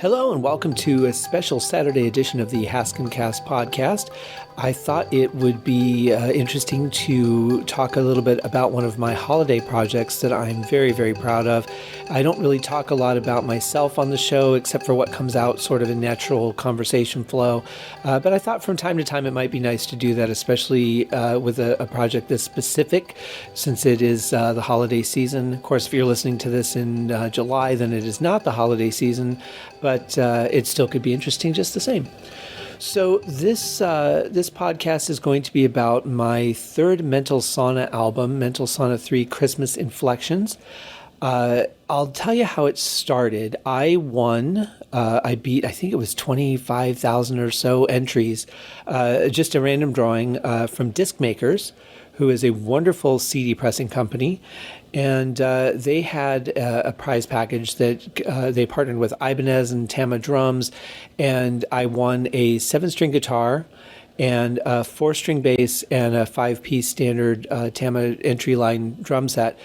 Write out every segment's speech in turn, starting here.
Hello and welcome to a special Saturday edition of the Haskincast podcast. I thought it would be interesting to talk a little bit about one of my holiday projects that I'm very, very proud of. I don't really talk a lot about myself on the show, except for what comes out sort of in natural conversation flow. But I thought from time to time it might be nice to do that, especially with a project this specific, since it is the holiday season. Of course, if you're listening to this in July, then it is not the holiday season, but it still could be interesting just the same. So this podcast is going to be about my third Mental Sauna album, Mental Sauna 3 Christmas Inflections. I'll tell you how it started. I won, I beat, I think it was 25,000 or so entries, just a random drawing from Disc Makers, who is a wonderful CD pressing company. And they had a prize package that they partnered with Ibanez and Tama drums, and I won a 7-string guitar and a 4-string bass and a 5-piece standard Tama entry line drum set.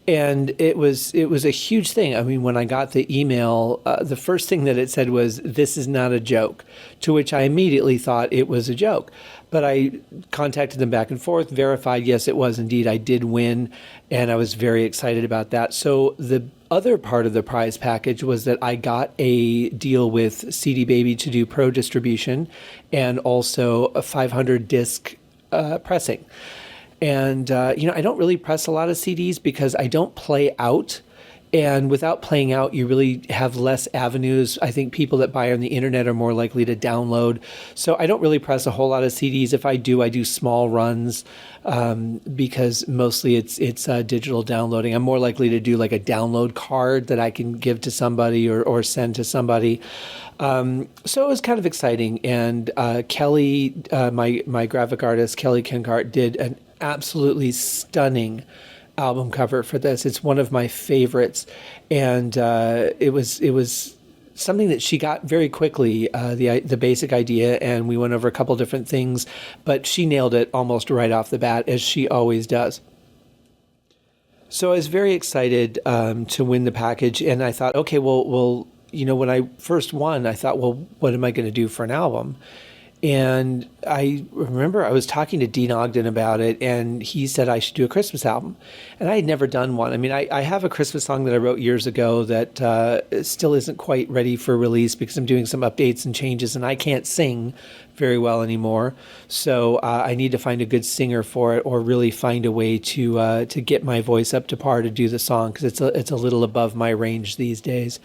And it was a huge thing. I mean, when I got the email, the first thing that it said was, "This is not a joke," to which I immediately thought it was a joke. But I contacted them back and forth, verified, yes, it was indeed. I did win, and I was very excited about that. So the other part of the prize package was that I got a deal with CD Baby to do pro distribution and also a 500 disc pressing. And, I don't really press a lot of CDs because I don't play out. And without playing out, you really have less avenues. I think people that buy on the internet are more likely to download. So I don't really press a whole lot of CDs. If I do small runs because mostly it's digital downloading. I'm more likely to do like a download card that I can give to somebody or send to somebody. So it was kind of exciting. And Kelly, my graphic artist, Kelly Kenkart, did an absolutely stunning album cover for this. It's one of my favorites, and it was something that she got very quickly, the basic idea, and we went over a couple different things, but she nailed it almost right off the bat, as she always does. So I was very excited to win the package, and I thought, okay, well, when I first won, I thought, well, what am I going to do for an album? And I remember I was talking to Dean Ogden about it, and he said I should do a Christmas album. And I had never done one. I mean, I have a Christmas song that I wrote years ago that still isn't quite ready for release because I'm doing some updates and changes, and I can't sing very well anymore. So I need to find a good singer for it, or really find a way to get my voice up to par to do the song, because it's a little above my range these days.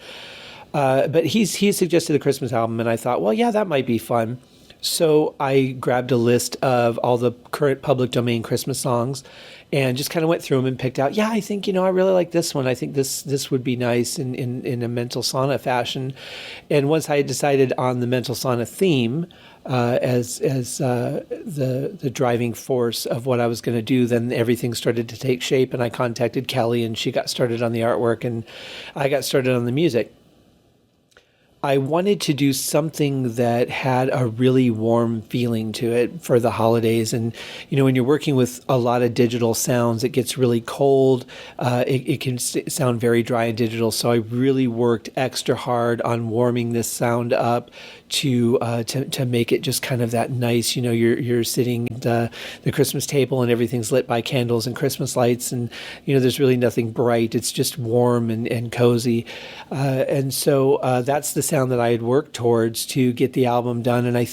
But he suggested a Christmas album, and I thought, well, yeah, that might be fun. So I grabbed a list of all the current public domain Christmas songs and just kind of went through them and picked out, yeah, I think, I really like this one. I think this would be nice in a Mental Sauna fashion. And once I had decided on the Mental Sauna theme as the driving force of what I was going to do, then everything started to take shape, and I contacted Kelly, and she got started on the artwork, and I got started on the music. I wanted to do something that had a really warm feeling to it for the holidays. And, when you're working with a lot of digital sounds, it gets really cold. It can sound very dry and digital. So I really worked extra hard on warming this sound up to make it just kind of that nice, you're sitting at the Christmas table and everything's lit by candles and Christmas lights. And, there's really nothing bright. It's just warm and cozy. And so that's the sound that I had worked towards to get the album done. And I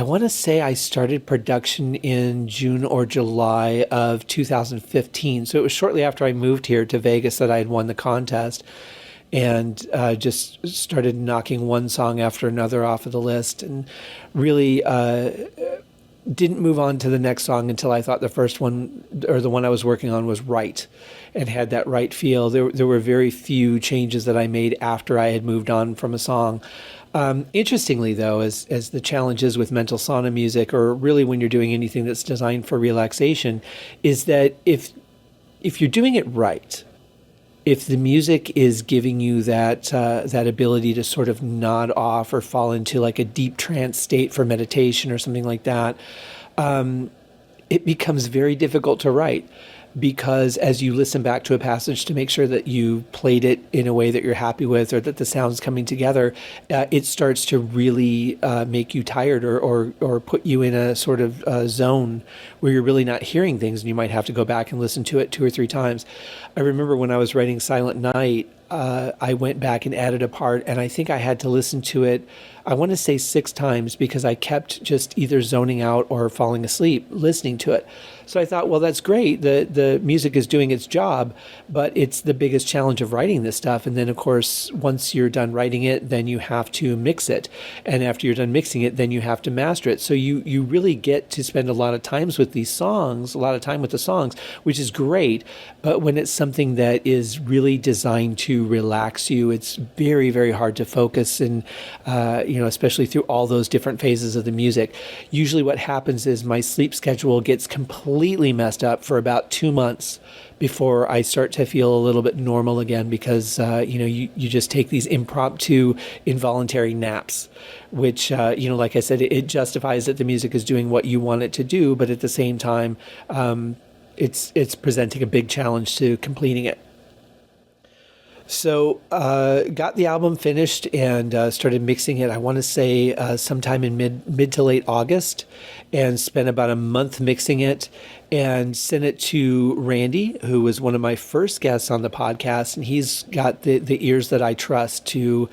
want to say I started production in June or July of 2015. So it was shortly after I moved here to Vegas that I had won the contest, and just started knocking one song after another off of the list, and really didn't move on to the next song until I thought the first one, or the one I was working on, was right and had that right feel. There were very few changes that I made after I had moved on from a song. Interestingly, though, as the challenges with Mental Sauna music, or really when you're doing anything that's designed for relaxation, is that if you're doing it right, if the music is giving you that ability to sort of nod off or fall into like a deep trance state for meditation or something like that, it becomes very difficult to write. because as you listen back to a passage to make sure that you played it in a way that you're happy with, or that the sound's coming together, it starts to really make you tired, or put you in a sort of zone where you're really not hearing things, and you might have to go back and listen to it 2 or 3 times. I remember when I was writing Silent Night, I went back and added a part, and I think I had to listen to it, I want to say 6 times, because I kept just either zoning out or falling asleep listening to it. So I thought, well, that's great. The music is doing its job, but it's the biggest challenge of writing this stuff. And then, of course, once you're done writing it, then you have to mix it. And after you're done mixing it, then you have to master it. So you really get to spend a lot of times with these songs, a lot of time with the songs, which is great. But when it's something that is really designed to relax you, it's very, very hard to focus, and especially through all those different phases of the music. Usually what happens is my sleep schedule gets completely messed up for about 2 months before I start to feel a little bit normal again, because you just take these impromptu involuntary naps, which like I said, it justifies that the music is doing what you want it to do, but at the same time it's presenting a big challenge to completing it. So got the album finished and started mixing it, I want to say sometime in mid to late August, and spent about a month mixing it, and sent it to Randy, who was one of my first guests on the podcast, and he's got the ears that I trust to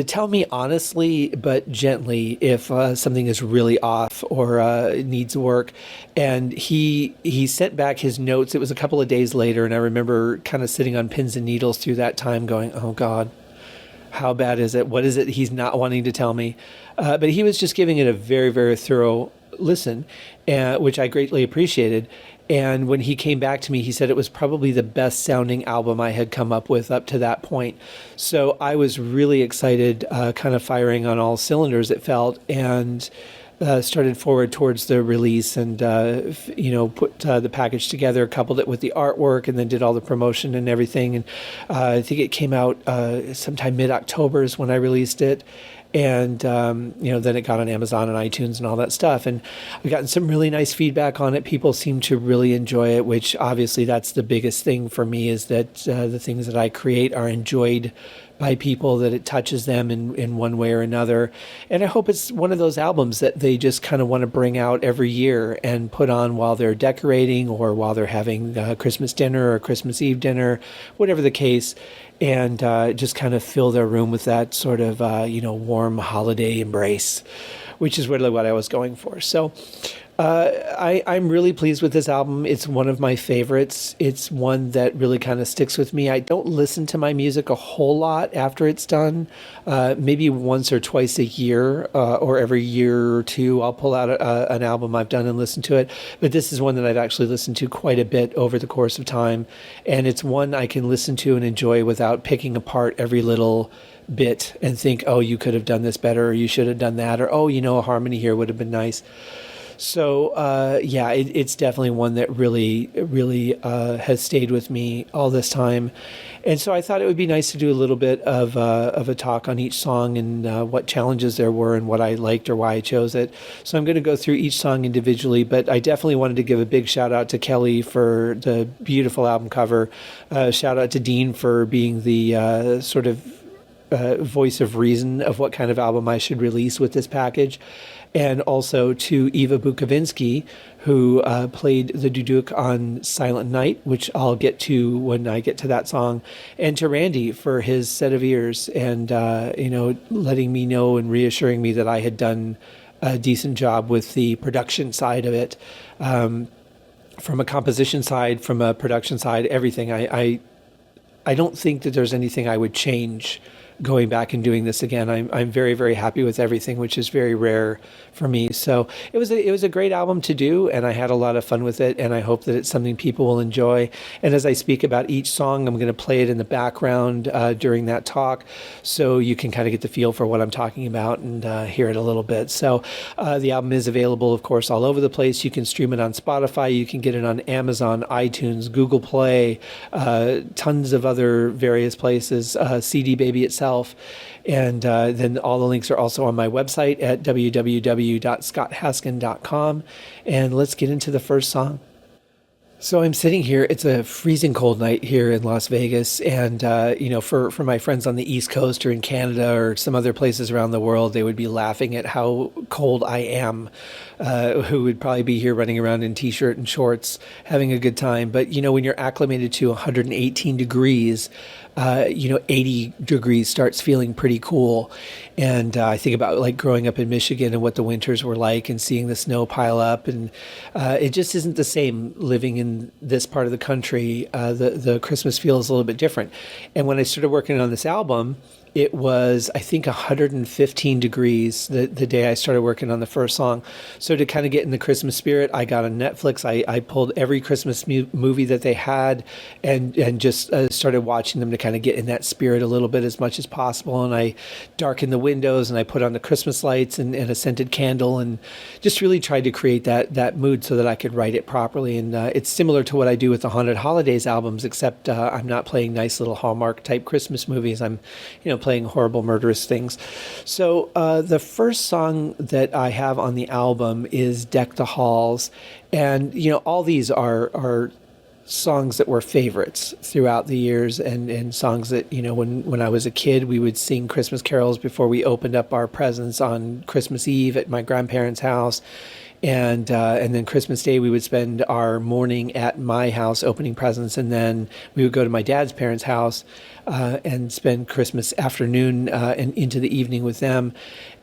tell me honestly but gently if something is really off or needs work. And he sent back his notes. It was a couple of days later, and I remember kind of sitting on pins and needles through that time going, oh God, how bad is it? What is it he's not wanting to tell me? But he was just giving it a very, very thorough listen, which I greatly appreciated. And when he came back to me, he said it was probably the best sounding album I had come up with up to that point. So I was really excited, kind of firing on all cylinders, it felt, and started forward towards the release, and put the package together, coupled it with the artwork, and then did all the promotion and everything. And I think it came out sometime mid-October is when I released it. And, then it got on Amazon and iTunes and all that stuff. And I've gotten some really nice feedback on it. People seem to really enjoy it, which obviously that's the biggest thing for me, is that the things that I create are enjoyed by people, that it touches them in one way or another. And I hope it's one of those albums that they just kind of want to bring out every year and put on while they're decorating, or while they're having Christmas dinner or Christmas Eve dinner, whatever the case, and just kind of fill their room with that sort of, warm holiday embrace, which is really what I was going for. So I'm really pleased with this album. It's one of my favorites. It's one that really kind of sticks with me. I don't listen to my music a whole lot after it's done. Maybe once or twice a year, or every year or two, I'll pull out an album I've done and listen to it. But this is one that I've actually listened to quite a bit over the course of time. And it's one I can listen to and enjoy without picking apart every little bit and think, oh, you could have done this better, or you should have done that, or, oh, a harmony here would have been nice. So, it's definitely one that really, really has stayed with me all this time. And so I thought it would be nice to do a little bit of a talk on each song, and what challenges there were, and what I liked or why I chose it. So I'm going to go through each song individually, but I definitely wanted to give a big shout out to Kelly for the beautiful album cover. Shout out to Dean for being the sort of voice of reason of what kind of album I should release with this package. And also to Eva Bukovinsky, who played the duduk on Silent Night, which I'll get to when I get to that song, and to Randy for his set of ears, and letting me know and reassuring me that I had done a decent job with the production side of it, from a composition side, from a production side, everything. I don't think that there's anything I would change going back and doing this again. I'm very, very happy with everything, which is very rare for me. So it was a great album to do, and I had a lot of fun with it, and I hope that it's something people will enjoy. And as I speak about each song, I'm going to play it in the background during that talk, so you can kind of get the feel for what I'm talking about and hear it a little bit. So the album is available, of course, all over the place. You can stream it on Spotify. You can get it on Amazon, iTunes, Google Play, tons of other various places, CD Baby itself. And then all the links are also on my website at www.scotthaskin.com. And let's get into the first song. So I'm sitting here. It's a freezing cold night here in Las Vegas, and for my friends on the East Coast or in Canada or some other places around the world, they would be laughing at how cold I am. Who would probably be here running around in t-shirt and shorts, having a good time. But when you're acclimated to 118 degrees, 80 degrees starts feeling pretty cool. And I think about like growing up in Michigan and what the winters were like and seeing the snow pile up. And it just isn't the same living in this part of the country. The Christmas feels a little bit different. And when I started working on this album, it was, I think, 115 degrees the day I started working on the first song. So to kind of get in the Christmas spirit, I got on Netflix. I pulled every Christmas movie that they had and just started watching them to kind of get in that spirit a little bit as much as possible. And I darkened the windows and I put on the Christmas lights and a scented candle and just really tried to create that mood so that I could write it properly. And it's similar to what I do with the Haunted Holidays albums, except I'm not playing nice little Hallmark type Christmas movies. I'm, playing horrible, murderous things. So the first song that I have on the album is Deck the Halls. And, all these are songs that were favorites throughout the years and songs that, when I was a kid, we would sing Christmas carols before we opened up our presents on Christmas Eve at my grandparents' house. And then Christmas Day, we would spend our morning at my house opening presents, and then we would go to my dad's parents' house and spend Christmas afternoon and into the evening with them.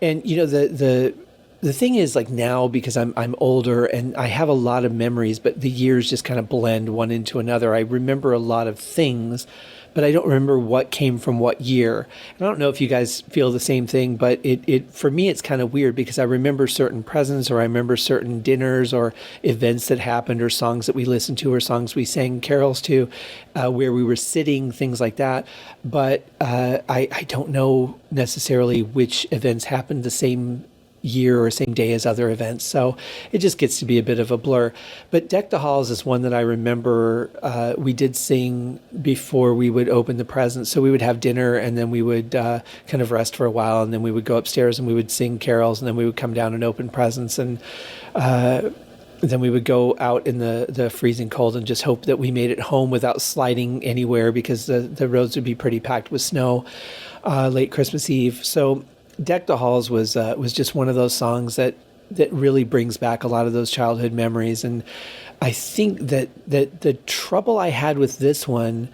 And the thing is, like now, because I'm older and I have a lot of memories, but the years just kind of blend one into another. I remember a lot of things, but I don't remember what came from what year. And I don't know if you guys feel the same thing, but it for me, it's kind of weird because I remember certain presents or I remember certain dinners or events that happened or songs that we listened to or songs we sang carols to where we were sitting, things like that. But I don't know necessarily which events happened the same year or same day as other events. So it just gets to be a bit of a blur. But Deck the Halls is one that I remember we did sing before we would open the presents. So we would have dinner and then we would kind of rest for a while and then we would go upstairs and we would sing carols and then we would come down and open presents and then we would go out in the freezing cold and just hope that we made it home without sliding anywhere because the roads would be pretty packed with snow late Christmas Eve. So Deck the Halls was just one of those songs that really brings back a lot of those childhood memories. And I think that the trouble I had with this one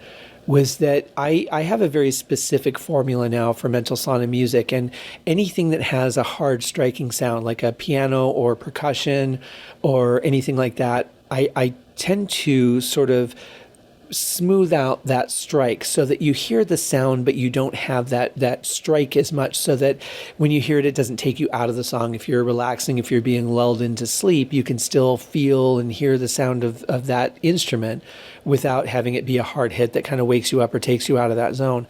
was that I have a very specific formula now for Mental Sauna music, and anything that has a hard striking sound like a piano or percussion or anything like that, I tend to sort of smooth out that strike so that you hear the sound but you don't have that strike as much, so that when you hear it, it doesn't take you out of the song. If you're relaxing, if you're being lulled into sleep, you can still feel and hear the sound of that instrument without having it be a hard hit that kind of wakes you up or takes you out of that zone.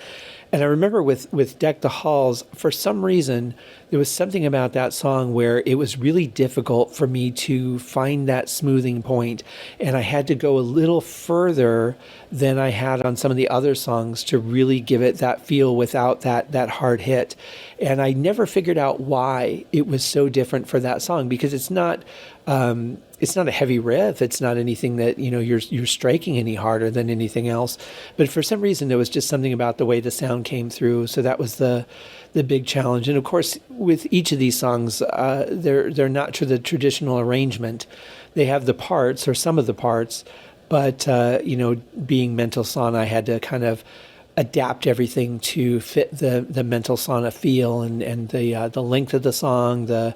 And I remember with Deck the Halls, for some reason, there was something about that song where it was really difficult for me to find that smoothing point. And I had to go a little further than I had on some of the other songs to really give it that feel without that hard hit. And I never figured out why it was so different for that song, because it's not a heavy riff. It's not anything that, you're striking any harder than anything else. But for some reason, there was just something about the way the sound came through. So that was the big challenge. And of course, with each of these songs, they're not to the traditional arrangement. They have the parts or some of the parts, but being Mental Sauna, I had to kind of adapt everything to fit the Mental Sauna feel and the length of the song, the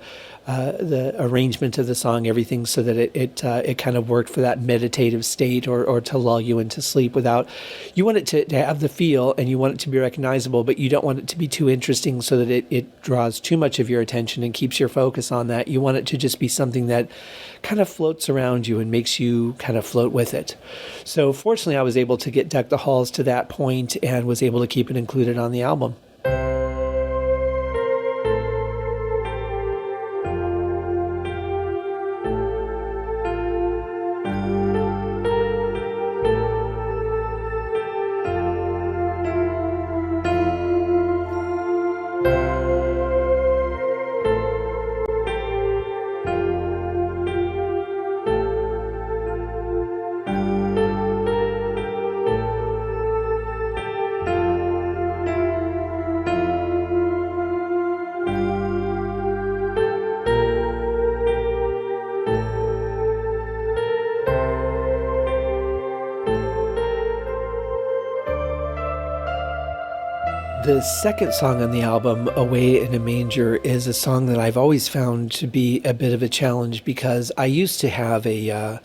arrangement of the song, everything, so that it kind of worked for that meditative state or to lull you into sleep without. You want it to have the feel and you want it to be recognizable, but you don't want it to be too interesting so that it draws too much of your attention and keeps your focus on that. You want it to just be something that kind of floats around you and makes you kind of float with it. So fortunately, I was able to get Deck the Halls to that point and was able to keep it included on the album. The second song on the album, Away in a Manger, is a song that I've always found to be a bit of a challenge because I used to have a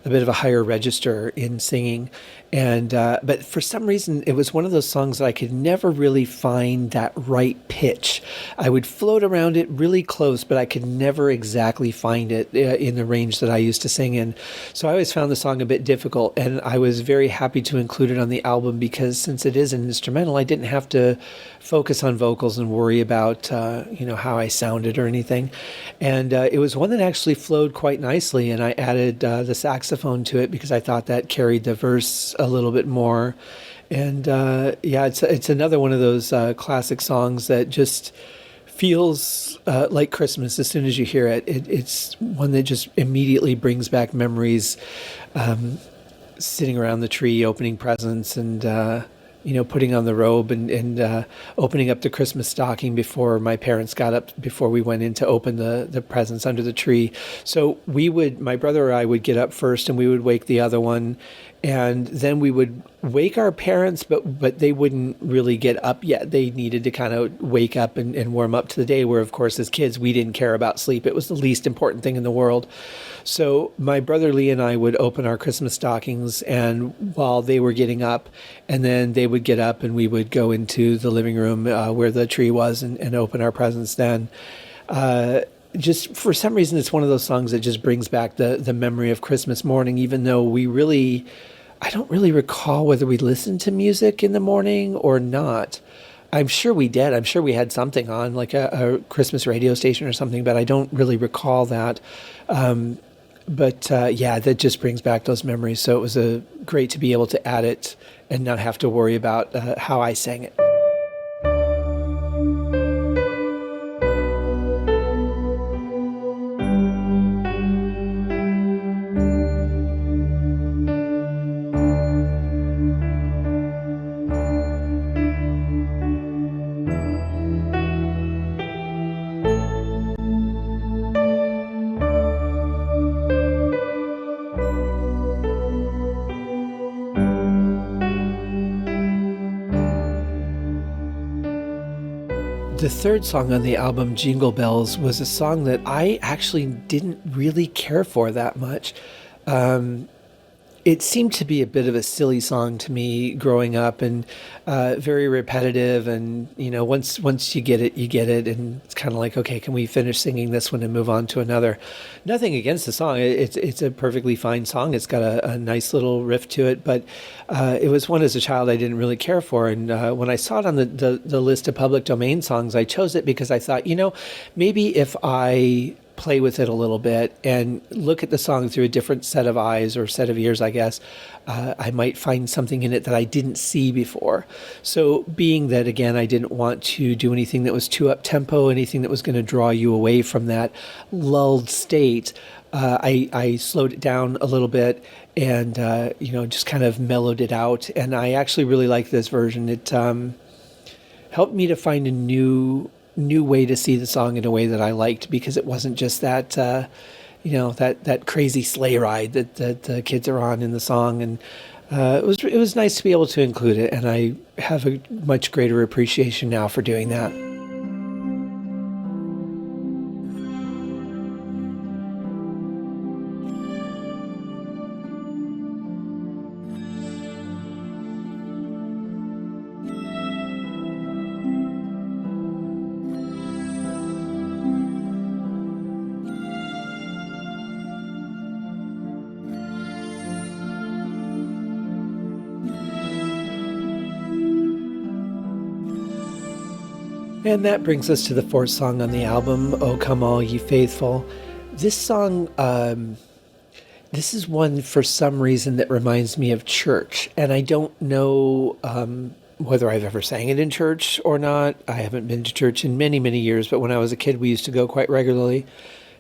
bit of a higher register in singing. And but for some reason, it was one of those songs that I could never really find that right pitch. I would float around it really close, but I could never exactly find it in the range that I used to sing in. So I always found the song a bit difficult, and I was very happy to include it on the album because since it is an instrumental, I didn't have to focus on vocals and worry about how I sounded or anything. And it was one that actually flowed quite nicely, and I added the saxophone to it because I thought that carried the verse a little bit more. And it's another one of those classic songs that just feels like Christmas as soon as you hear it. It's one that just immediately brings back memories, sitting around the tree, opening presents, and putting on the robe and opening up the Christmas stocking before my parents got up, before we went in to open the presents under the tree. So my brother or I would get up first, and we would wake the other one, and then we would wake our parents, but they wouldn't really get up yet. They needed to kind of wake up and warm up to the day, where, of course, as kids, we didn't care about sleep. It was the least important thing in the world. So my brother Lee and I would open our Christmas stockings, and while they were getting up, and then they would get up and we would go into the living room where the tree was and open our presents then. Just for some reason, it's one of those songs that just brings back the memory of Christmas morning, even though I don't really recall whether we listened to music in the morning or not. I'm sure we did. I'm sure we had something on, like a Christmas radio station or something, but I don't really recall that. That just brings back those memories. So it was great to be able to add it and not have to worry about how I sang it. The third song on the album, Jingle Bells, was a song that I actually didn't really care for that much. It seemed to be a bit of a silly song to me growing up, and very repetitive. And once you get it, you get it, and it's kind of like, okay, can we finish singing this one and move on to another? Nothing against the song; it's a perfectly fine song. It's got a nice little riff to it, but it was one as a child I didn't really care for. And when I saw it on the list of public domain songs, I chose it because I thought, maybe if I play with it a little bit and look at the song through a different set of eyes or set of ears, I guess, I might find something in it that I didn't see before. So being that, again, I didn't want to do anything that was too up-tempo, anything that was going to draw you away from that lulled state, I slowed it down a little bit and, just kind of mellowed it out. And I actually really like this version. It helped me to find a new way to see the song in a way that I liked, because it wasn't just that that crazy sleigh ride that the kids are on in the song. And it was nice to be able to include it, and I have a much greater appreciation now for doing that. And that brings us to the fourth song on the album, "O Come All Ye Faithful." This song, this is one for some reason that reminds me of church. And I don't know whether I've ever sang it in church or not. I haven't been to church in many, many years, but when I was a kid, we used to go quite regularly.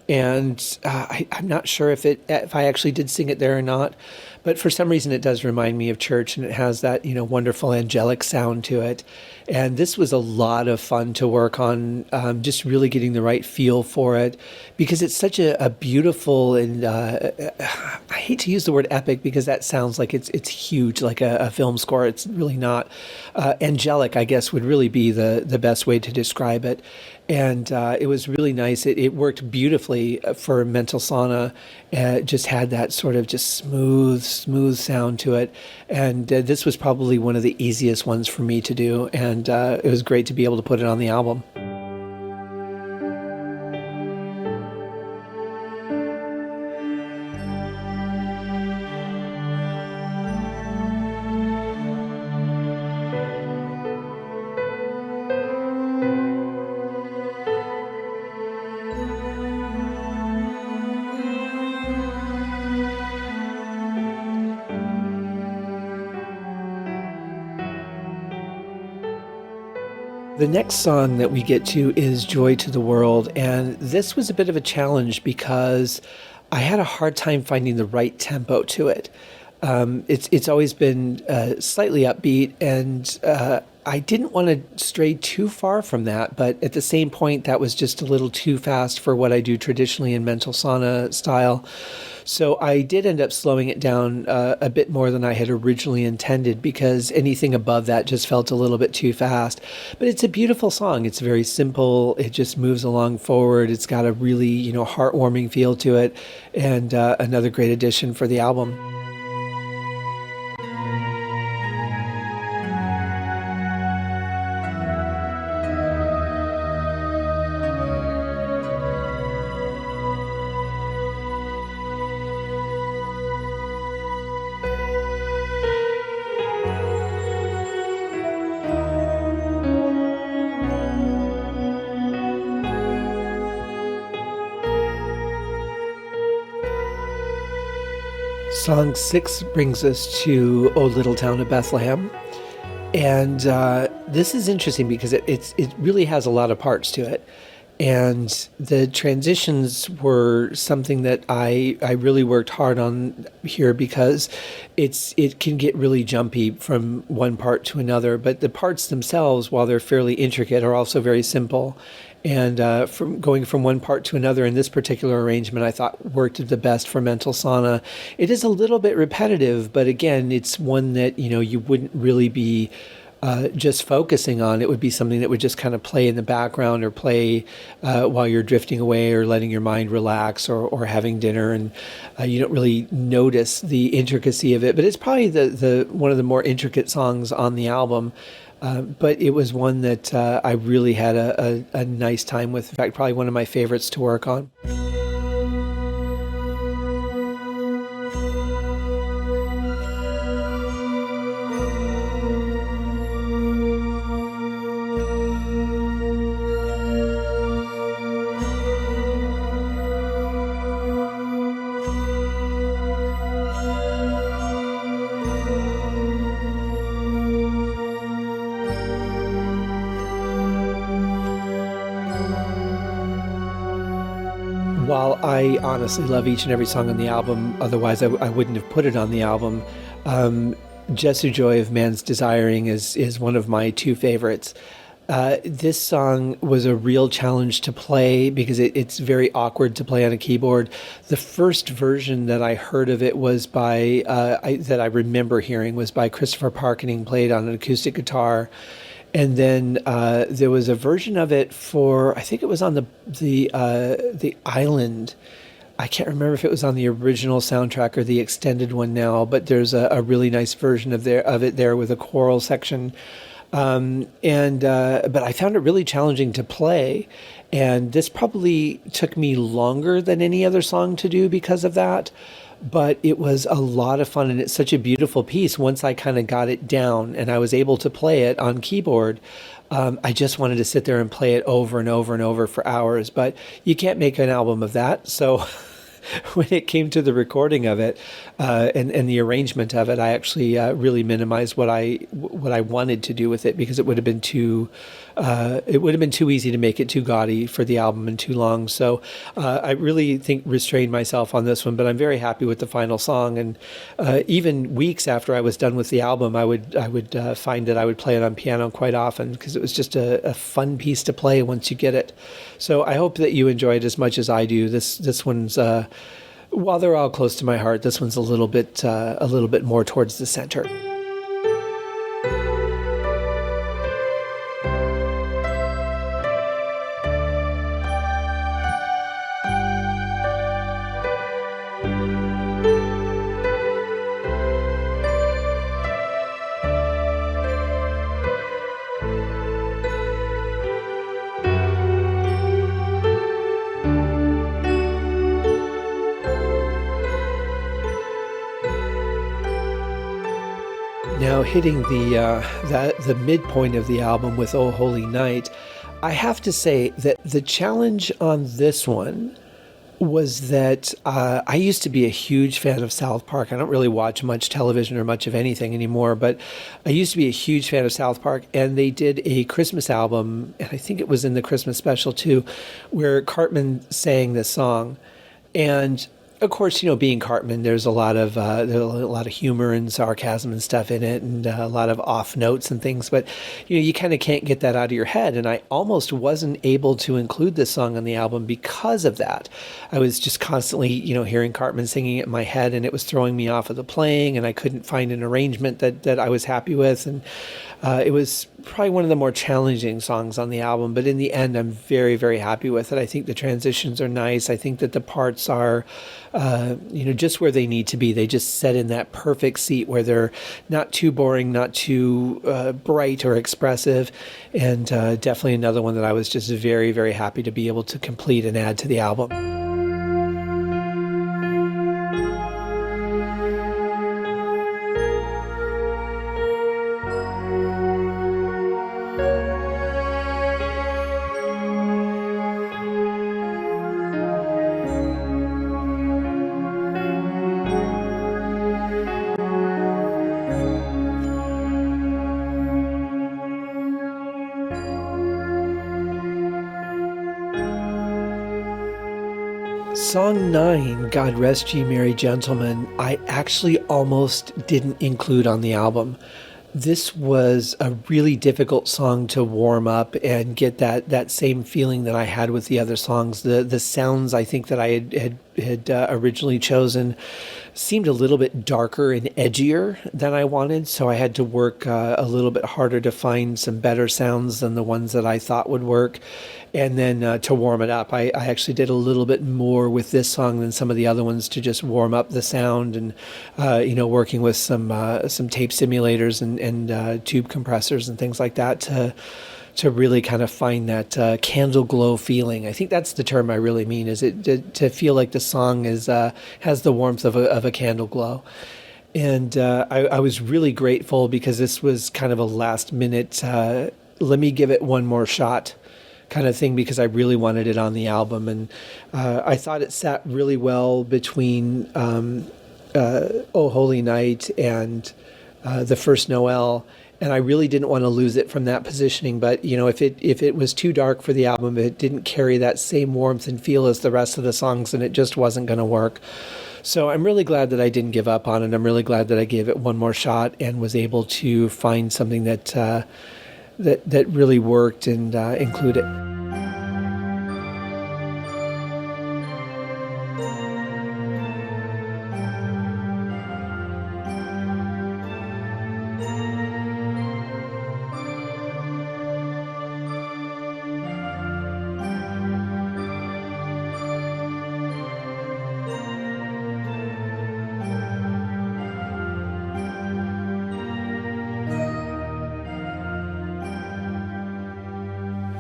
And I'm not sure if I actually did sing it there or not, but for some reason it does remind me of church, and it has that wonderful angelic sound to it. And this was a lot of fun to work on, just really getting the right feel for it, because it's such a beautiful and I hate to use the word epic because that sounds like it's huge, like a film score. It's really not. Angelic, I guess, would really be the best way to describe it. And it was really nice. It worked beautifully for Mental Sauna. Just had that sort of just smooth sound to it. And this was probably one of the easiest ones for me to do. And it was great to be able to put it on the album. The next song that we get to is Joy to the World, and this was a bit of a challenge because I had a hard time finding the right tempo to it. It's always been slightly upbeat, and I didn't want to stray too far from that, but at the same point, that was just a little too fast for what I do traditionally in Mental Sauna style. So I did end up slowing it down a bit more than I had originally intended, because anything above that just felt a little bit too fast. But it's a beautiful song. It's very simple. It just moves along forward. It's got a really, heartwarming feel to it, and another great addition for the album. Song 6 brings us to O Little Town of Bethlehem. And this is interesting because it really has a lot of parts to it. And the transitions were something that I really worked hard on here, because it can get really jumpy from one part to another. But the parts themselves, while they're fairly intricate, are also very simple. And from going from one part to another in this particular arrangement, I thought worked the best for Mental Sauna. It is a little bit repetitive, but again, it's one that you wouldn't really be just focusing on. It would be something that would just kind of play in the background, or play while you're drifting away, or letting your mind relax, or having dinner, and you don't really notice the intricacy of it. But it's probably the one of the more intricate songs on the album. But it was one that I really had a nice time with. In fact, probably one of my favorites to work on. While I honestly love each and every song on the album, otherwise I wouldn't have put it on the album, Jesu, Joy of Man's Desiring is one of my two favorites. This song was a real challenge to play because it's very awkward to play on a keyboard. The first version that I heard of it was that I remember hearing was by Christopher Parkening, played on an acoustic guitar. And then there was a version of it I think it was on the Island. I can't remember if it was on the original soundtrack or the extended one now, but there's a really nice version of it there with a choral section. But I found it really challenging to play, and this probably took me longer than any other song to do because of that. But it was a lot of fun, and it's such a beautiful piece. Once I kind of got it down and I was able to play it on keyboard, I just wanted to sit there and play it over and over and over for hours. But you can't make an album of that, so when it came to the recording of it and the arrangement of it, I actually really minimized what I wanted to do with it, because it would have been too easy to make it too gaudy for the album and too long. So I really think restrained myself on this one, but I'm very happy with the final song. And even weeks after I was done with the album, I would find that I would play it on piano quite often, because it was just a fun piece to play once you get it. So I hope that you enjoy it as much as I do. This one's while they're all close to my heart, this one's a little bit more towards the center. Now, hitting the midpoint of the album with "Oh Holy Night," I have to say that the challenge on this one was that I used to be a huge fan of South Park. I don't really watch much television or much of anything anymore, but I used to be a huge fan of South Park, and they did a Christmas album, and I think it was in the Christmas special too, where Cartman sang this song. And of course, being Cartman, there's a lot of humor and sarcasm and stuff in it, and a lot of off notes and things. But you kind of can't get that out of your head. And I almost wasn't able to include this song on the album because of that. I was just constantly, hearing Cartman singing it in my head, and it was throwing me off of the playing, and I couldn't find an arrangement that I was happy with. And it was probably one of the more challenging songs on the album, but in the end, I'm very, very happy with it. I think the transitions are nice. I think that the parts are, just where they need to be. They just set in that perfect seat where they're not too boring, not too bright or expressive, and definitely another one that I was just very, very happy to be able to complete and add to the album. Song 9, God Rest Ye Merry Gentlemen, I actually almost didn't include on the album. This was a really difficult song to warm up and get that same feeling that I had with the other songs. The sounds I think that I had originally chosen seemed a little bit darker and edgier than I wanted, so I had to work a little bit harder to find some better sounds than the ones that I thought would work. And then to warm it up, I actually did a little bit more with this song than some of the other ones to just warm up the sound, and working with some tape simulators and tube compressors and things like that to really kind of find that candle glow feeling. I think that's the term I really mean, is it to feel like the song has the warmth of a candle glow. And I was really grateful, because this was kind of a last minute, let me give it one more shot kind of thing, because I really wanted it on the album. And I thought it sat really well between Oh Holy Night and The First Noel. And I really didn't want to lose it from that positioning. But, if it was too dark for the album, if it didn't carry that same warmth and feel as the rest of the songs, then it just wasn't going to work. So I'm really glad that I didn't give up on it. I'm really glad that I gave it one more shot and was able to find something that really worked and include it.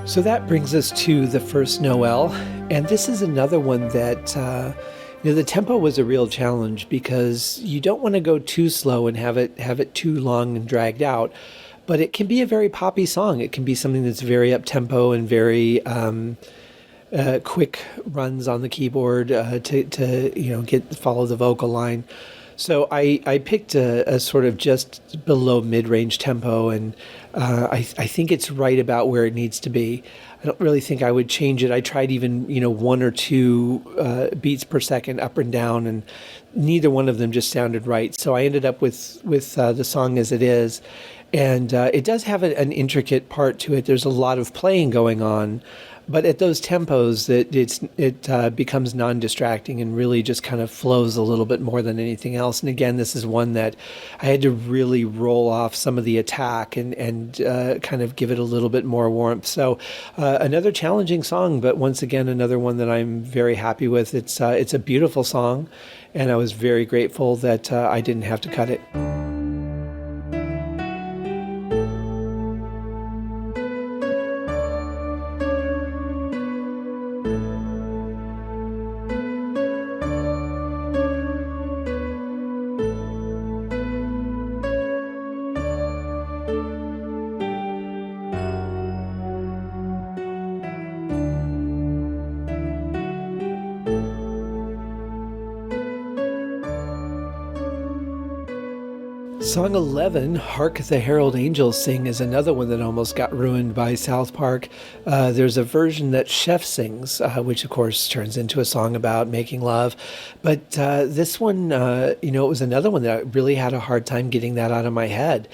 So that brings us to The First Noel, and this is another one that, the tempo was a real challenge, because you don't want to go too slow and have it too long and dragged out, but it can be a very poppy song. It can be something that's very up-tempo and very quick runs on the keyboard to follow the vocal line. So I picked a sort of just below mid-range tempo, and I think it's right about where it needs to be. I don't really think I would change it. I tried even, one or two beats per second up and down, and neither one of them just sounded right. So I ended up with the song as it is. And it does have an intricate part to it. There's a lot of playing going on. But at those tempos, it becomes non-distracting and really just kind of flows a little bit more than anything else. And again, this is one that I had to really roll off some of the attack and kind of give it a little bit more warmth. So another challenging song, but once again, another one that I'm very happy with. It's a beautiful song, and I was very grateful that I didn't have to cut it. Song 11, Hark the Herald Angels Sing, is another one that almost got ruined by South Park. There's a version that Chef sings, which of course turns into a song about making love. But this one, it was another one that I really had a hard time getting that out of my head.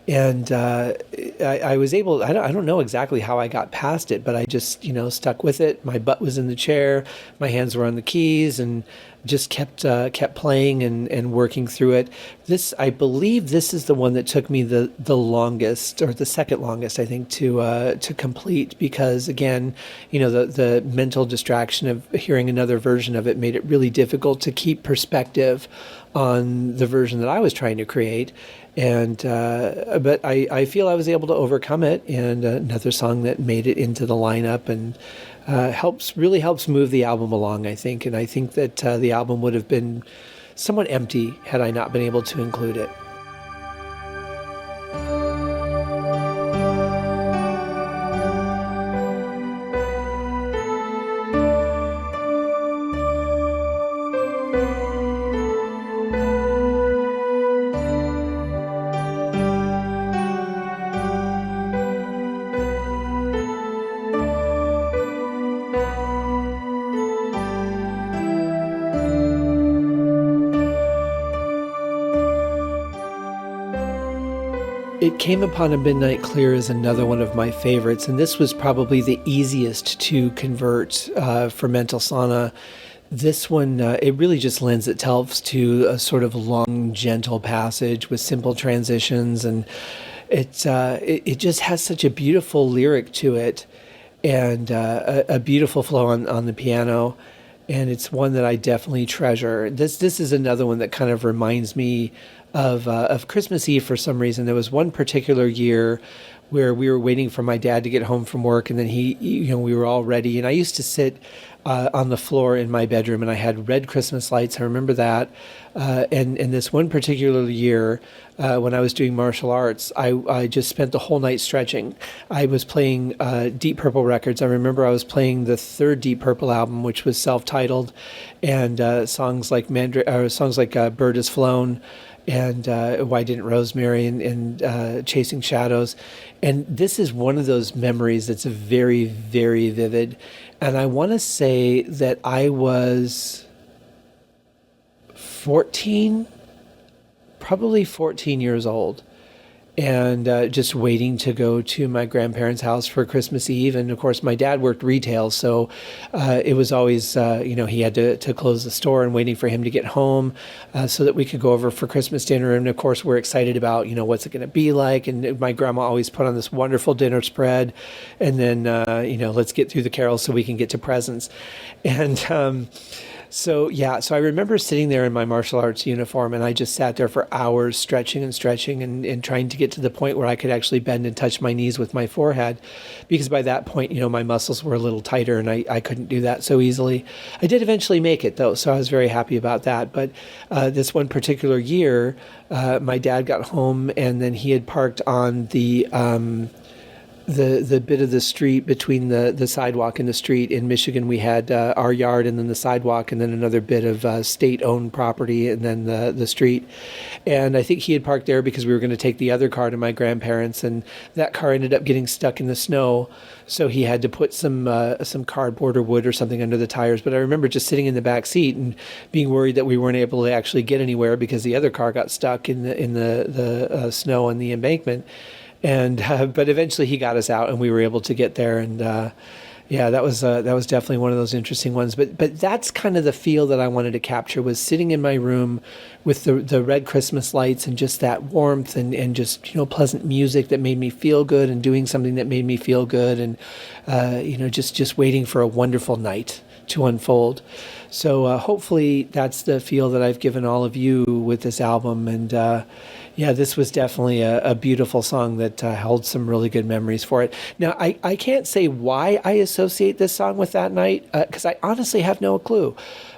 And I was able, I don't know exactly how I got past it, but I just, stuck with it. My butt was in the chair, my hands were on the keys, and just kept playing and working through it. I believe this is the one that took me the longest, or the second longest, I think, to complete, because again, the mental distraction of hearing another version of it made it really difficult to keep perspective on the version that I was trying to create. And but I feel I was able to overcome it, and another song that made it into the lineup and really helps move the album along, I think. And I think that the album would have been somewhat empty had I not been able to include it. It Came Upon a Midnight Clear is another one of my favorites, and this was probably the easiest to convert for Mental Sauna. This one, it really just lends itself to a sort of long, gentle passage with simple transitions, and it just has such a beautiful lyric to it, and a beautiful flow on the piano, and it's one that I definitely treasure. This is another one that kind of reminds me of Christmas Eve for some reason. There was one particular year where we were waiting for my dad to get home from work, and then we were all ready, and I used to sit on the floor in my bedroom, and I had red Christmas lights. I remember that. And this one particular year, when I was doing martial arts, I just spent the whole night stretching. I was playing Deep Purple records. I remember I was playing the third Deep Purple album, which was self-titled, and songs like Bird Has Flown, and Why Didn't Rosemary, and Chasing Shadows. And this is one of those memories that's very, very vivid. And I want to say that I was probably 14 years old, and just waiting to go to my grandparents' house for Christmas Eve. And of course, my dad worked retail, so it was always, he had to close the store, and waiting for him to get home so that we could go over for Christmas dinner. And of course, we're excited about, what's it going to be like. And my grandma always put on this wonderful dinner spread, and then, let's get through the carols so we can get to presents. And So I remember sitting there in my martial arts uniform, and I just sat there for hours stretching and trying to get to the point where I could actually bend and touch my knees with my forehead, because by that point, my muscles were a little tighter, and I couldn't do that so easily. I did eventually make it, though, so I was very happy about that. But this one particular year, my dad got home, and then he had parked on the the bit of the street between the sidewalk and the street. In Michigan, we had our yard and then the sidewalk and then another bit of state-owned property and then the street. And I think he had parked there because we were going to take the other car to my grandparents, and that car ended up getting stuck in the snow. So he had to put some cardboard or wood or something under the tires. But I remember just sitting in the back seat and being worried that we weren't able to actually get anywhere because the other car got stuck in the snow on the embankment. And but eventually he got us out, and we were able to get there. And yeah, that was definitely one of those interesting ones. But that's kind of the feel that I wanted to capture, was sitting in my room with the red Christmas lights and just that warmth and just pleasant music that made me feel good, and doing something that made me feel good, and just waiting for a wonderful night to unfold. So hopefully that's the feel that I've given all of you with this album. And yeah, this was definitely a beautiful song that held some really good memories for it. Now, I can't say why I associate this song with that night, because I honestly have no clue.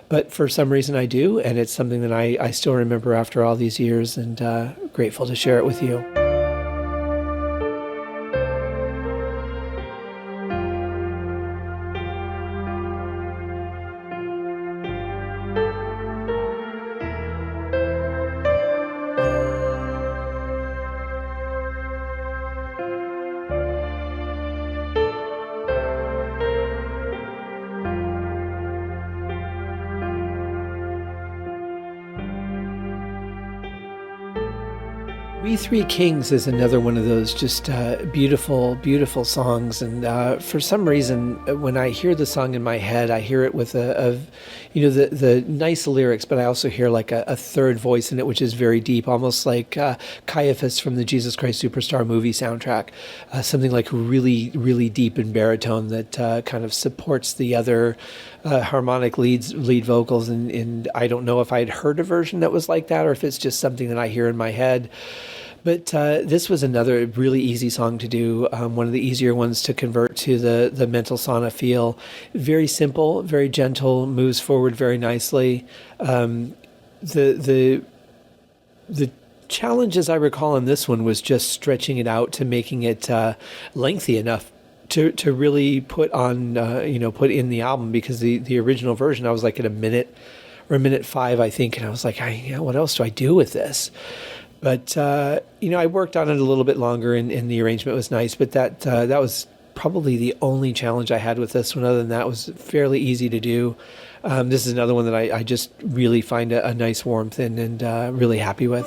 But for some reason I do, and it's something that I still remember after all these years, and grateful to share it with you. We Three Kings is another one of those just beautiful, beautiful songs. And for some reason, when I hear the song in my head, I hear it with the nice lyrics, but I also hear like a third voice in it, which is very deep, almost like Caiaphas from the Jesus Christ Superstar movie soundtrack. Something like really, really deep in baritone that kind of supports the other harmonic lead vocals. And I don't know if I'd heard a version that was like that, or if it's just something that I hear in my head. But this was another really easy song to do, one of the easier ones to convert to the Mental Sauna feel. Very simple, very gentle, moves forward very nicely. The challenge, as I recall on this one, was just stretching it out to making it lengthy enough to really put on, put in the album, because the original version, I was like at a minute or a minute 5, I think, and I was like, what else do I do with this? But, I worked on it a little bit longer, and the arrangement was nice, but that was probably the only challenge I had with this one. Other than that, it was fairly easy to do. This is another one that I just really find a nice warmth in, and really happy with.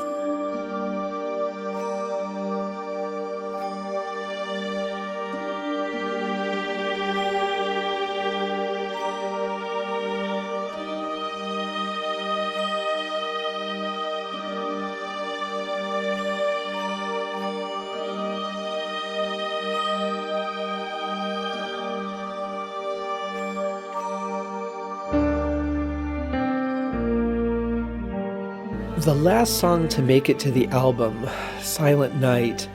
The last song to make it to the album, Silent Night,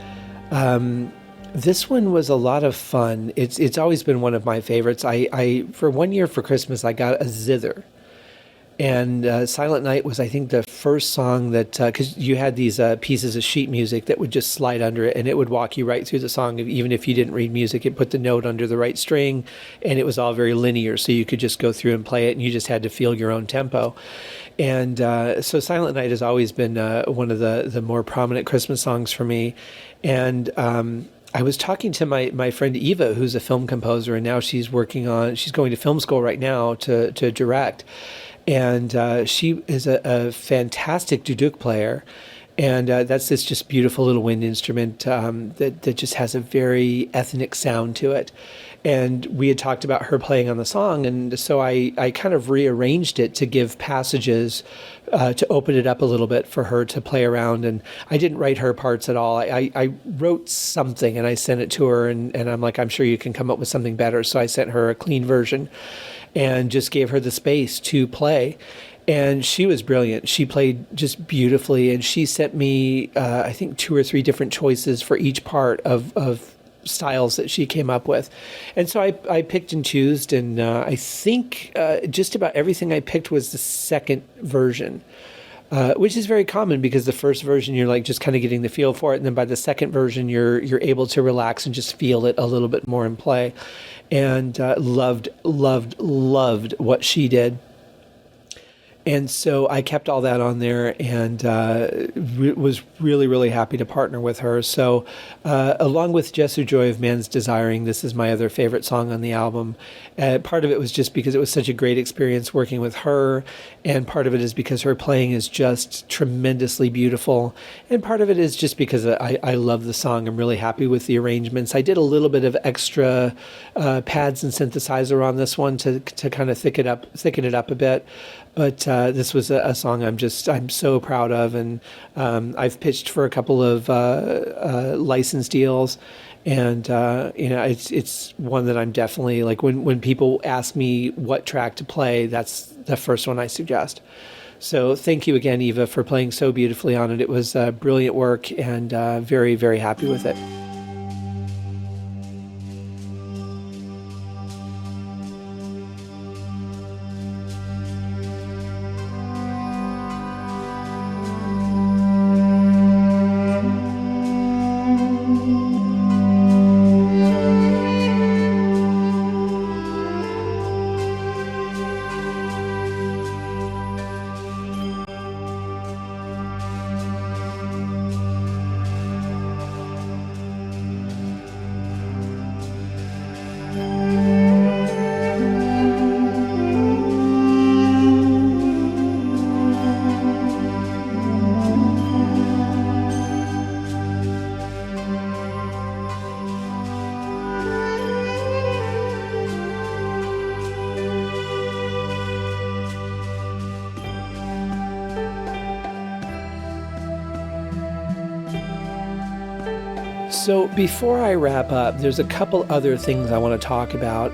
this one was a lot of fun. It's always been one of my favorites. I for 1 year for Christmas, I got a zither. And Silent Night was, I think, the first song that, because you had these pieces of sheet music that would just slide under it, and it would walk you right through the song. Even if you didn't read music, it put the note under the right string, and it was all very linear, so you could just go through and play it, and you just had to feel your own tempo. And so Silent Night has always been one of the more prominent Christmas songs for me. And I was talking to my friend Eva, who's a film composer, and now she's going to film school right now to direct. And she is a fantastic duduk player. And that's this just beautiful little wind instrument that just has a very ethnic sound to it. And we had talked about her playing on the song, and so I kind of rearranged it to give passages to open it up a little bit for her to play around. And I didn't write her parts at all. I wrote something, and I sent it to her, and I'm like, I'm sure you can come up with something better. So I sent her a clean version and just gave her the space to play. And she was brilliant. She played just beautifully, and she sent me, I think, 2 or 3 different choices for each part of styles that she came up with. And so I picked and chose, and I think just about everything I picked was the second version. which is very common because the first version you're like just kind of getting the feel for it, and then by the second version you're able to relax and just feel it a little bit more in play. And loved what she did. And so I kept all that on there, and was really, really happy to partner with her. So along with Jesu, Joy of Man's Desiring, this is my other favorite song on the album. Part of it was just because it was such a great experience working with her, and part of it is because her playing is just tremendously beautiful, and part of it is just because I love the song. I'm really happy with the arrangements. I did a little bit of extra pads and synthesizer on this one to kind of thicken it up a bit. But this was a song I'm so proud of, and I've pitched for a couple of license deals, and it's one that I'm definitely like when people ask me what track to play, that's the first one I suggest. So thank you again, Eva, for playing so beautifully on it. It was brilliant work, and very, very happy with it. So before I wrap up, there's a couple other things I want to talk about.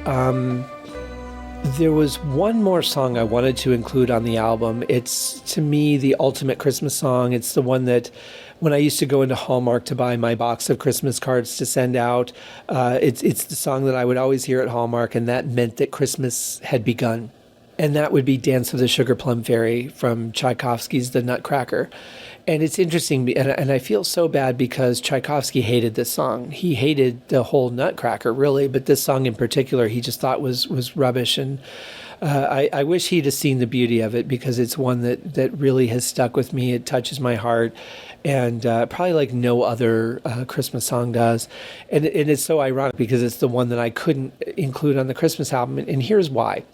There was one more song I wanted to include on the album. It's, to me, the ultimate Christmas song. It's the one that when I used to go into Hallmark to buy my box of Christmas cards to send out, it's the song that I would always hear at Hallmark, and that meant that Christmas had begun. And that would be Dance of the Sugar Plum Fairy from Tchaikovsky's The Nutcracker. And it's interesting, and I feel so bad because Tchaikovsky hated this song. He hated the whole Nutcracker, really, but this song in particular he just thought was rubbish. And I wish he'd have seen the beauty of it, because it's one that really has stuck with me. It touches my heart, and probably like no other Christmas song does. And it's so ironic because it's the one that I couldn't include on the Christmas album, and here's why.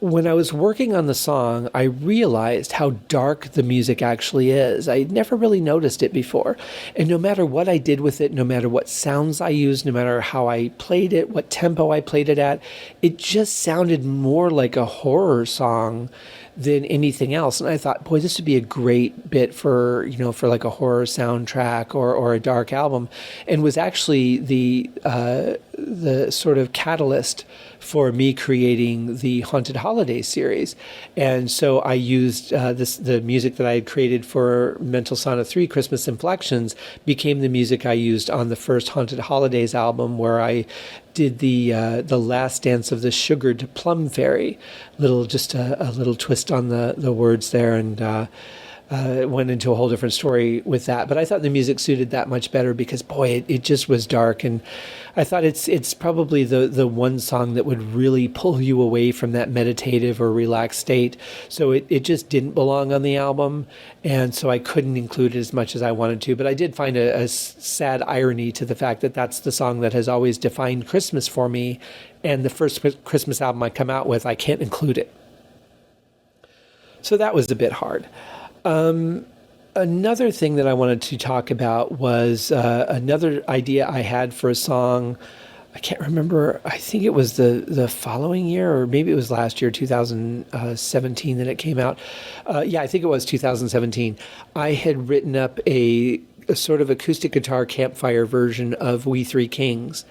When I was working on the song, I realized how dark the music actually is. I had never really noticed it before. And no matter what I did with it, no matter what sounds I used, no matter how I played it, what tempo I played it at, it just sounded more like a horror song than anything else. And I thought, boy, this would be a great bit for like a horror soundtrack or a dark album, and was actually the sort of catalyst for me creating the Haunted Holiday series. And so I used the music that I had created for Mental Sauna 3 Christmas Inflections became the music I used on the first Haunted Holidays album, where I did the last dance of the sugared plum fairy. Just a little twist on the words there, and went into a whole different story with that. But I thought the music suited that much better because, boy, it just was dark. And I thought it's probably the one song that would really pull you away from that meditative or relaxed state. So it just didn't belong on the album. And so I couldn't include it as much as I wanted to. But I did find a sad irony to the fact that that's the song that has always defined Christmas for me. And the first Christmas album I come out with, I can't include it. So that was a bit hard. Another thing that I wanted to talk about was another idea I had for a song. I can't remember. I think it was the following year, or maybe it was last year, 2017, that it came out. I think it was 2017. I had written up a sort of acoustic guitar campfire version of We Three Kings.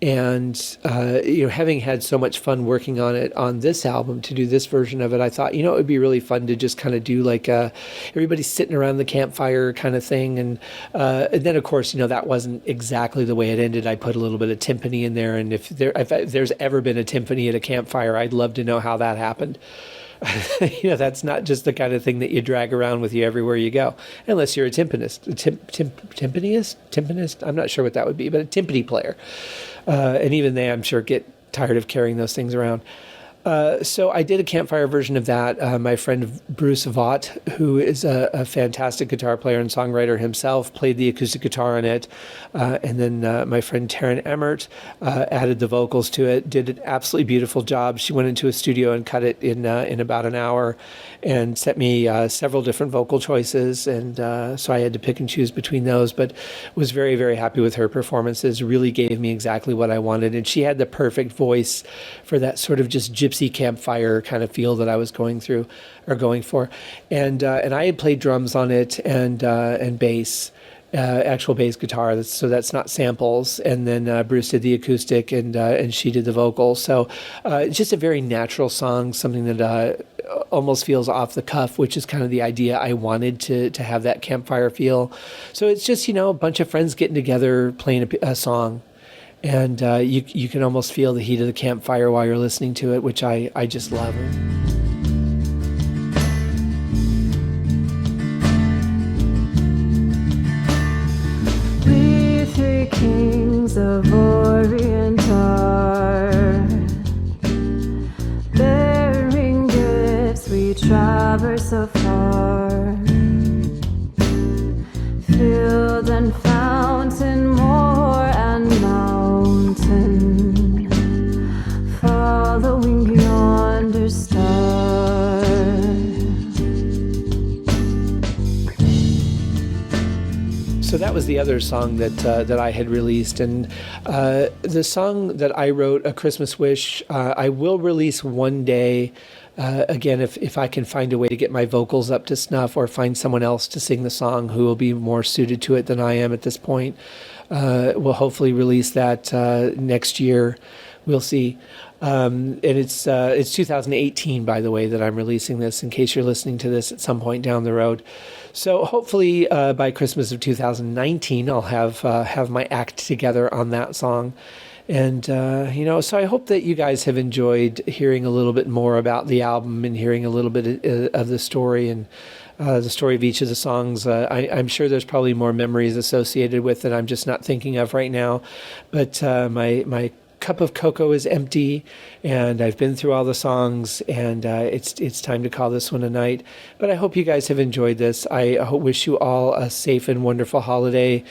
And, having had so much fun working on it on this album, to do this version of it, I thought, it would be really fun to just kind of do like everybody sitting around the campfire kind of thing. And then, of course, that wasn't exactly the way it ended. I put a little bit of timpani in there. And if there's ever been a timpani at a campfire, I'd love to know how that happened. That's not just the kind of thing that you drag around with you everywhere you go, unless you're a timpanist, timpanist. I'm not sure what that would be, but a timpani player. And even they, I'm sure, get tired of carrying those things around. So I did a campfire version of that. My friend Bruce Vaught, who is a fantastic guitar player and songwriter himself, played the acoustic guitar on it. And then my friend Taryn Emmert added the vocals to it, did an absolutely beautiful job. She went into a studio and cut it in about an hour and sent me several different vocal choices. And so I had to pick and choose between those, but was very, very happy with her performances, really gave me exactly what I wanted. And she had the perfect voice for that sort of just gypsy campfire kind of feel that I was going for. And I had played drums on it and bass. Actual bass guitar, so that's not samples. And then Bruce did the acoustic, and she did the vocals. So it's just a very natural song, something that almost feels off the cuff, which is kind of the idea I wanted to have that campfire feel. So it's just a bunch of friends getting together playing a song, and you can almost feel the heat of the campfire while you're listening to it, which I just love. Kings of Orient are bearing gifts, we traverse so far, field and fountain, moor and mountain, following yonder star. So that was the other song that I had released, and the song that I wrote, A Christmas Wish, I will release one day. Again, if I can find a way to get my vocals up to snuff, or find someone else to sing the song who will be more suited to it than I am at this point, we'll hopefully release that next year. We'll see. And it's 2018, by the way, that I'm releasing this, in case you're listening to this at some point down the road. So hopefully by Christmas of 2019, I'll have my act together on that song. And, so I hope that you guys have enjoyed hearing a little bit more about the album and hearing a little bit of the story and the story of each of the songs. I'm sure there's probably more memories associated with it I'm just not thinking of right now. But my cup of cocoa is empty, and I've been through all the songs, and it's time to call this one a night. But I hope you guys have enjoyed this. I wish you all a safe and wonderful holiday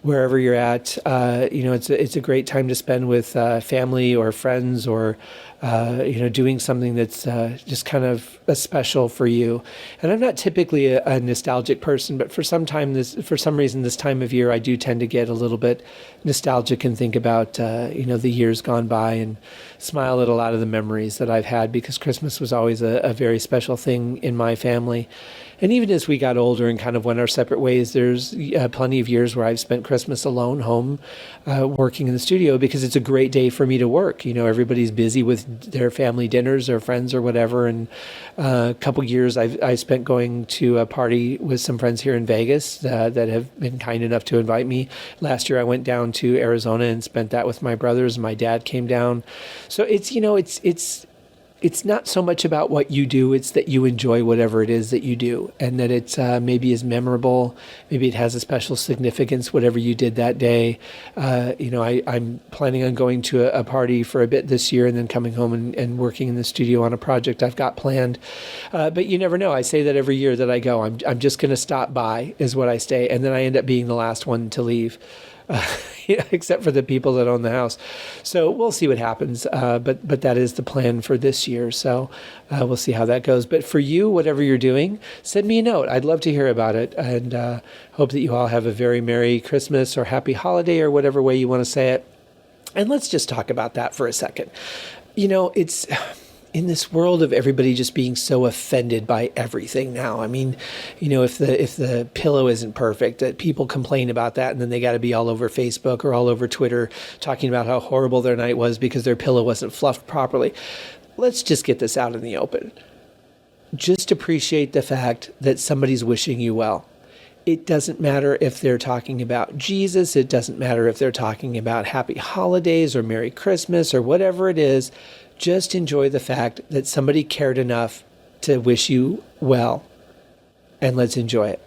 wherever you're at. It's a great time to spend with family or friends, or doing something that's just kind of special for you. And I'm not typically a nostalgic person, but for some reason this time of year I do tend to get a little bit nostalgic and think about the years gone by, and smile at a lot of the memories that I've had, because Christmas was always a very special thing in my family. And even as we got older and kind of went our separate ways, there's plenty of years where I've spent Christmas alone home, working in the studio, because it's a great day for me to work. Everybody's busy with their family dinners or friends or whatever. And a couple years I spent going to a party with some friends here in Vegas that have been kind enough to invite me. Last year I went down to Arizona and spent that with my brothers. My dad came down. So it's not so much about what you do, it's that you enjoy whatever it is that you do, and that it's maybe is memorable, maybe it has a special significance, whatever you did that day. I'm planning on going to a party for a bit this year, and then coming home and working in the studio on a project I've got planned. But you never know. I say that every year that I go. I'm just going to stop by, is what I say, and then I end up being the last one to leave. Except for the people that own the house. So we'll see what happens. But that is the plan for this year. So we'll see how that goes. But for you, whatever you're doing, send me a note. I'd love to hear about it. And hope that you all have a very Merry Christmas or Happy Holiday, or whatever way you want to say it. And let's just talk about that for a second. It's in this world of everybody just being so offended by everything now. I mean, if the pillow isn't perfect, that people complain about that, and then they got to be all over Facebook or all over Twitter talking about how horrible their night was because their pillow wasn't fluffed properly. Let's just get this out in the open. Just appreciate the fact that somebody's wishing you well. It doesn't matter if they're talking about Jesus. It doesn't matter if they're talking about Happy Holidays or Merry Christmas or whatever it is. Just enjoy the fact that somebody cared enough to wish you well, and let's enjoy it.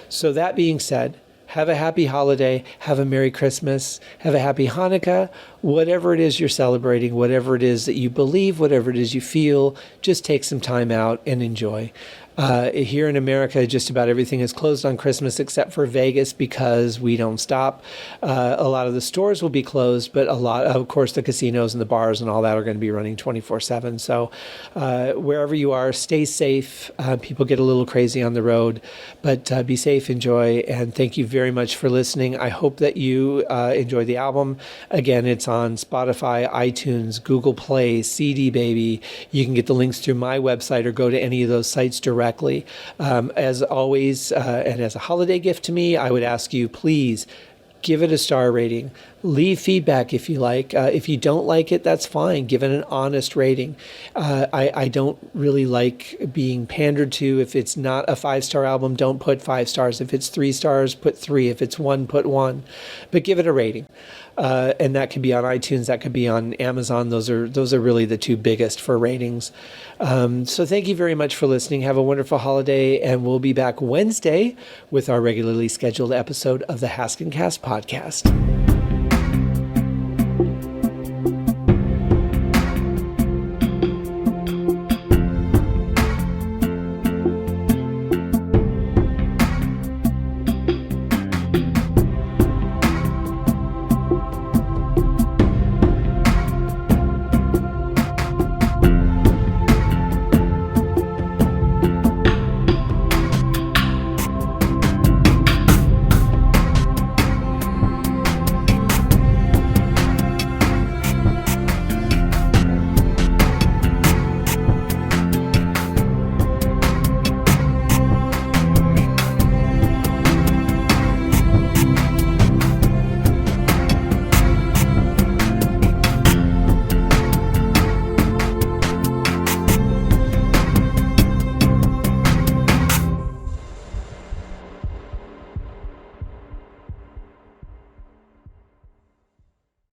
So that being said, have a happy holiday, have a Merry Christmas, have a happy Hanukkah, whatever it is you're celebrating, whatever it is that you believe, whatever it is you feel, just take some time out and enjoy. Here in America, just about everything is closed on Christmas except for Vegas because we don't stop. A lot of the stores will be closed, but a lot, of course, the casinos and the bars and all that are going to be running 24/7. So wherever you are, stay safe. People get a little crazy on the road, but be safe, enjoy, and thank you very much for listening. I hope that you enjoy the album. Again, it's on Spotify, iTunes, Google Play, CD Baby. You can get the links through my website or go to any of those sites directly. As always, and as a holiday gift to me, I would ask you, please give it a star rating. Leave feedback if you like. If you don't like it, that's fine. Give it an honest rating. I don't really like being pandered to. If it's not a 5-star album, don't put 5 stars. If it's 3 stars, put 3. If it's 1, put 1. But give it a rating. And that could be on iTunes, that could be on Amazon. Those are really the 2 biggest for ratings. So thank you very much for listening. Have a wonderful holiday, and we'll be back Wednesday with our regularly scheduled episode of the Haskincast podcast.